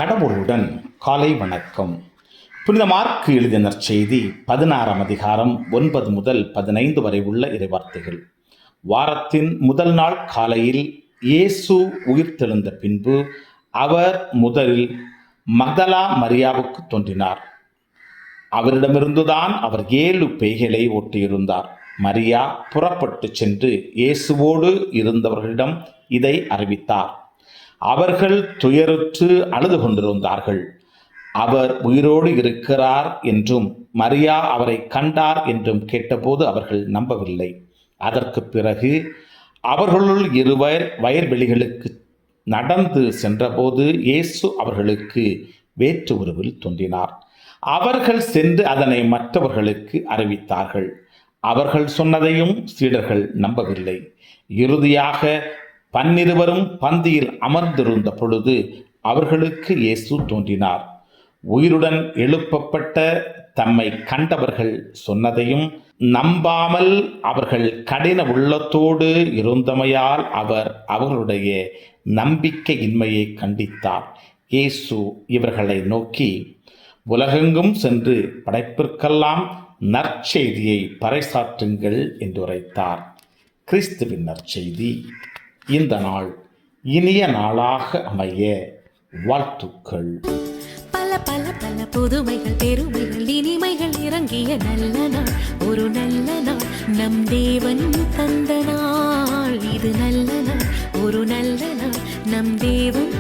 கடவுளுடன் காலை வணக்கம். புனித மார்க்கு எழுதிய நற்செய்தி 16ஆம் அதிகாரம் 9 முதல் 15 வரை உள்ள இறைவார்த்தைகள். வாரத்தின் முதல் நாள் காலையில் இயேசு உயிர்த்தெழுந்த பின்பு அவர் முதலில் மக்தலா மரியாவுக்கு தோன்றினார். அவரிடமிருந்துதான் அவர் 7 பேய்களை ஓட்டியிருந்தார். மரியா புறப்பட்டு சென்று இயேசுவோடு இருந்தவர்களிடம் இதை அறிவித்தார். அவர்கள் துயருற்று அழுது கொண்டிருந்தார்கள். அவர் உயிரோடு இருக்கிறார் என்றும் மரியா அவரை கண்டார் என்றும் கேட்டபோது அவர்கள் நம்பவில்லை. அதற்கு பிறகு அவர்களுள் இருவர் வயல்வெளிகளுக்கு நடந்து சென்றபோது இயேசு அவர்களுக்கு வேற்று உருவில் தோன்றினார். அவர்கள் சென்று அதனை மற்றவர்களுக்கு அறிவித்தார்கள். அவர்கள் சொன்னதையும் சீடர்கள் நம்பவில்லை. இறுதியாக 12 பந்தியில் அமர்ந்திருந்த பொழுது அவர்களுக்கு இயேசு தோன்றினார். உயிருடன் எழுப்பப்பட்ட தம்மை கண்டவர்கள் சொன்னதையும் நம்பாமல் அவர்கள் கடின உள்ளத்தோடு இருந்தமையால் அவர் அவர்களுடைய நம்பிக்கையின்மையை கண்டித்தார். இயேசு இவர்களை நோக்கி, உலகெங்கும் சென்று படைப்பிற்கெல்லாம் நற்செய்தியை பறைசாற்றுங்கள் என்று உரைத்தார். கிறிஸ்துவின் நற்செய்தி. இந்த நாள் இனிய நாளாக அமைய வாழ்த்துக்கள். பல பல பல புதுமைகள், பெருமைகள், இனிமைகள் இறங்கிய நல்ல நாள், ஒரு நல்ல நாள், நம் தேவன் தந்த நாள். இது நல்ல நாள், ஒரு நல்ல நாள், நம் தேவன்